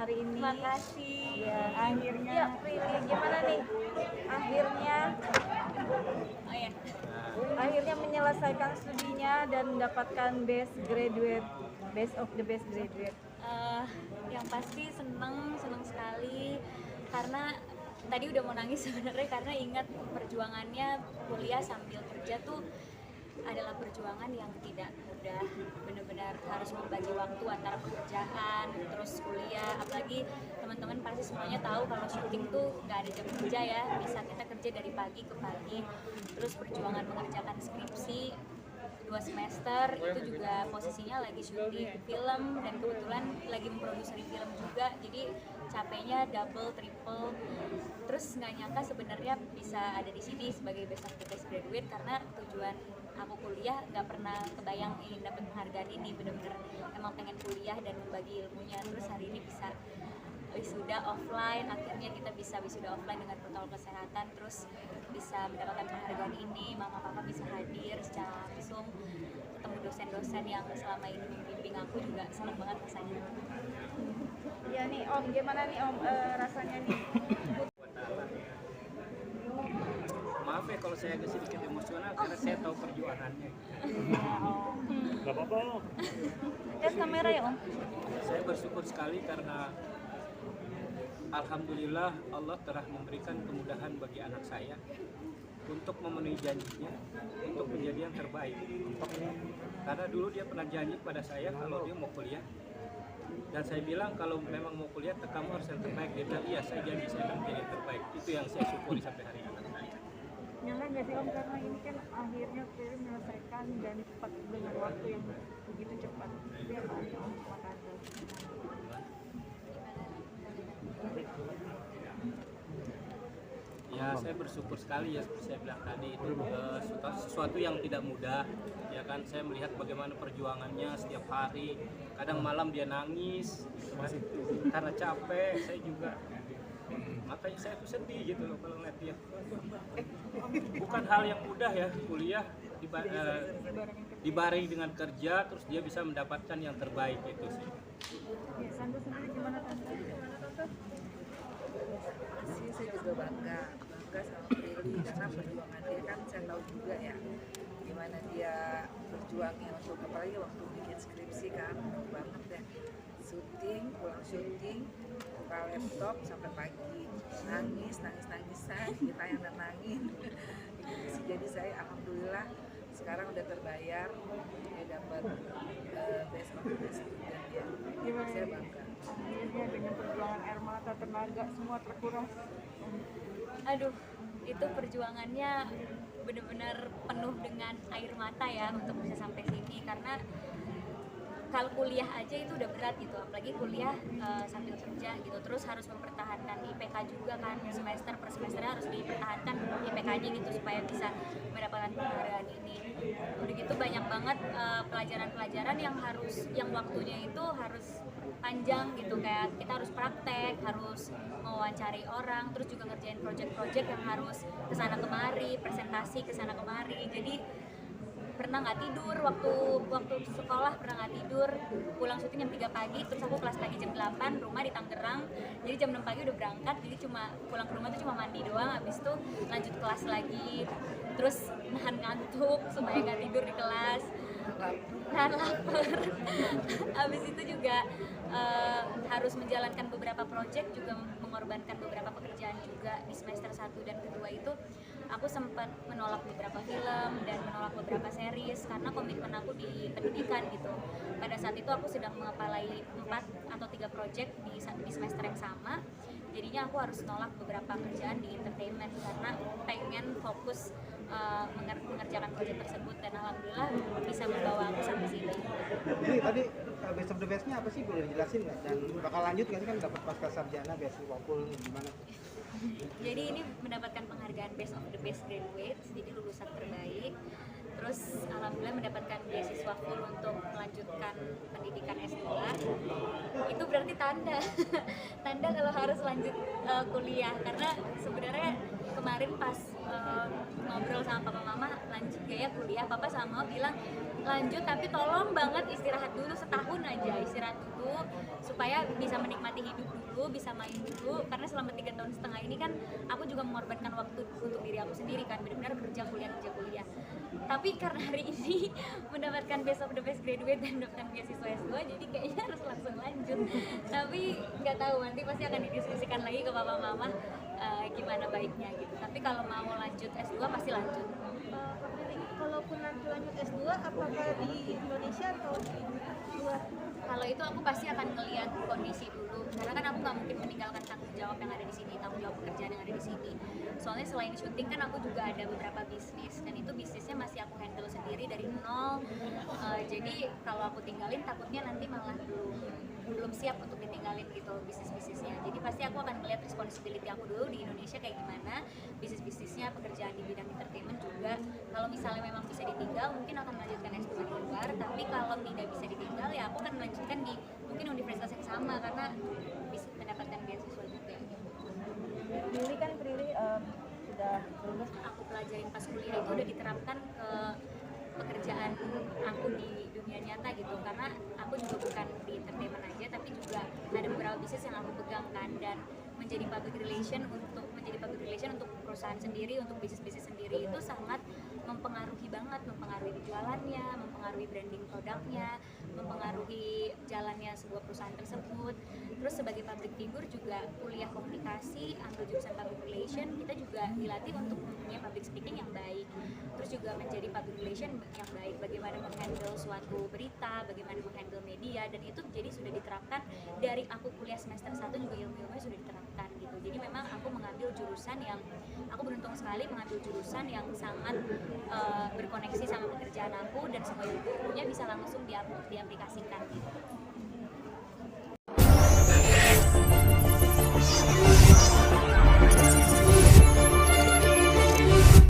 hari ini. Makasih. Ya, akhirnya. Ya, Prilly, gimana nih? Akhirnya, oh ya, Akhirnya menyelesaikan studinya dan mendapatkan best of the best graduate. yang pasti seneng sekali karena tadi udah mau nangis sebenarnya karena ingat perjuangannya kuliah sambil kerja tuh adalah perjuangan yang tidak mudah, benar-benar harus membagi waktu antara pekerjaan terus kuliah, apalagi teman-teman pasti semuanya tahu kalau syuting tuh gak ada jam kerja ya, bisa kita kerja dari pagi ke pagi, terus perjuangan mengerjakan skripsi 2 semester itu juga posisinya lagi syuting film dan kebetulan lagi memproduksi film juga, jadi capeknya double triple, terus nggak nyangka sebenarnya bisa ada di sini sebagai best of the best graduate karena tujuan aku kuliah nggak pernah kebayang ingin dapat penghargaan ini, bener-bener emang pengen kuliah dan membagi ilmunya, terus hari ini bisa wisuda offline, akhirnya kita bisa wisuda offline dengan protokol kesehatan, terus bisa mendapatkan penghargaan ini, mama papa bisa hadir secara langsung, ketemu dosen-dosen yang selama ini membimbing aku juga senang banget rasanya. Ya nih Om, gimana nih Om rasanya nih? Maaf ya kalau saya agak sedikit emosional karena saya tahu perjuangannya. Gak apa-apa Om. Lihat kamera ya Om. Saya bersyukur sekali karena alhamdulillah Allah telah memberikan kemudahan bagi anak saya untuk memenuhi janjinya untuk menjadi yang terbaik. Karena dulu dia pernah janji pada saya kalau dia mau kuliah, dan saya bilang kalau memang mau kuliah kamu harus yang terbaik. Dia bilang iya, saya janji saya akan menjadi yang terbaik. Itu yang saya syukuri sampai hari ini. Nyala nggak sih Om, karena ini kan akhirnya Prilly menyelesaikan dan cepat dengan waktu yang begitu cepat. Itu apa nih Om? Makasih. Ya, saya bersyukur sekali ya, seperti saya bilang tadi, itu sesuatu yang tidak mudah, ya kan. Saya melihat bagaimana perjuangannya setiap hari, kadang malam dia nangis gitu kan, karena capek. Saya juga, makanya saya tuh sedih gitu loh kalau ngeliat dia. Bukan hal yang mudah ya kuliah dibarengi dengan kerja, terus dia bisa mendapatkan yang terbaik itu sih. Ya, Sandu sendiri gimana Tante? Saya juga bangga sama Prilly karena perjuangan dia kan saya tahu juga ya gimana dia berjuangnya untuk, apalagi waktu bikin skripsi kan berat banget ya, syuting, pulang syuting, buka laptop sampai pagi, nangisan, kita yang nenangin gitu sih. Jadi saya alhamdulillah sekarang udah terbayar, dia dapat best of the best student ya. Gimana? Saya bangga. Akhirnya dengan perjuangan air mata, tenaga, semua terkuras. Aduh, itu perjuangannya benar-benar penuh dengan air mata ya untuk bisa sampai sini, karena kalau kuliah aja itu udah berat gitu, apalagi kuliah sambil kerja gitu, terus harus mempertahankan IPK juga kan, semester per semesternya harus dipertahankan IPK-nya gitu supaya bisa mendapatkan penghargaan ini. Udah gitu banyak banget pelajaran-pelajaran yang waktunya itu harus panjang gitu, kayak kita harus praktek, harus mewawancari orang, terus juga ngerjain project-project yang harus kesana kemari, presentasi kesana kemari. Jadi pernah nggak tidur waktu sekolah, pernah nggak tidur, pulang syuting jam 3 pagi, terus aku kelas pagi jam 8, rumah di Tangerang, jadi jam 6 pagi udah berangkat, jadi cuma pulang ke rumah tuh cuma mandi doang, habis itu lanjut kelas lagi, terus nahan ngantuk supaya nggak tidur di kelas, nahan lapar. Habis itu juga harus menjalankan beberapa project, juga mengorbankan beberapa pekerjaan juga di semester 1 dan kedua itu. Aku sempat menolak beberapa film dan menolak beberapa series karena komitmen aku di pendidikan gitu. Pada saat itu aku sedang mengepalai 4 atau 3 project di semester yang sama. Jadinya aku harus nolak beberapa kerjaan di entertainment karena pengen fokus mengerjakan proyek tersebut, dan alhamdulillah bisa membawa aku sampai sini. Jadi tadi best of the best-nya apa sih, boleh jelasin nggak? Dan bakal lanjut nggak sih, kan dapat pasca sarjana beasiswa gimana? Jadi ini mendapatkan penghargaan Best of the Best Graduates, jadi lulusan terbaik. Terus alhamdulillah mendapatkan beasiswa full untuk melanjutkan pendidikan S2. Itu berarti tanda tanda kalau harus lanjut kuliah, karena sebenarnya kemarin pas ngobrol sama papa mama biaya kuliah, papa sama mama bilang lanjut tapi tolong banget istirahat dulu setahun aja, istirahat dulu supaya bisa menikmati hidup dulu, bisa main dulu, karena selama 3 tahun setengah ini kan aku juga mengorbankan waktu untuk diri aku sendiri kan, benar-benar kerja kuliah. Tapi karena hari ini mendapatkan best of the best graduate dan mendapatkan beasiswa S2, jadi kayaknya harus langsung lanjut. Tapi nggak tahu, nanti pasti akan didiskusikan lagi ke papa mama gimana baiknya gitu. Tapi kalau mau lanjut S2 pasti lanjut. Kalaupun nanti lanjut S2, apakah di Indonesia atau di luar? Kalau itu aku pasti akan ngelihat kondisi dulu, karena kan aku nggak mungkin meninggalkan tanggung jawab yang ada di sini, tanggung jawab pekerjaan yang ada di sini. Soalnya selain syuting kan aku juga ada beberapa bisnis, dan itu bisnisnya masih aku handle sendiri dari nol. Jadi kalau aku tinggalin takutnya nanti malah belum siap untuk ditinggalin gitu bisnisnya. Jadi pasti aku akan melihat responsibility aku dulu di Indonesia kayak gimana, bisnisnya, pekerjaan di bidang entertainment juga. Kalau misalnya memang bisa ditinggal, mungkin akan melanjutkan S2 di luar. Tapi kalau tidak bisa ditinggal, ya aku akan melanjutkan di mungkin universitas yang sama karena bisa mendapatkan beasiswa juga. Prilly kan sudah lulus. Aku pelajarin pas kuliah itu udah diterapkan ke pekerjaan aku di dunia nyata gitu, karena aku juga bukan di entertainment aja tapi juga ada beberapa bisnis yang aku pegang kan, dan menjadi public relation untuk perusahaan sendiri, untuk bisnis sendiri itu sangat mempengaruhi banget, mempengaruhi jualannya, mempengaruhi branding produknya, mempengaruhi jalannya sebuah perusahaan tersebut. Terus sebagai public figure juga kuliah komunikasi, ambil jurusan public relation, kita juga dilatih untuk mempunyai public speaking yang baik. Terus juga menjadi public relation yang baik, bagaimana menghandle suatu berita, bagaimana menghandle media, dan itu jadi sudah diterapkan dari aku kuliah semester 1 juga ilmu-ilmunya sudah diterapkan gitu. Jadi memang aku mengambil jurusan yang, aku beruntung sekali mengambil jurusan yang sangat berkoneksi sama pekerjaan aku, dan semua ilmunya bisa langsung diaplikasikan gitu.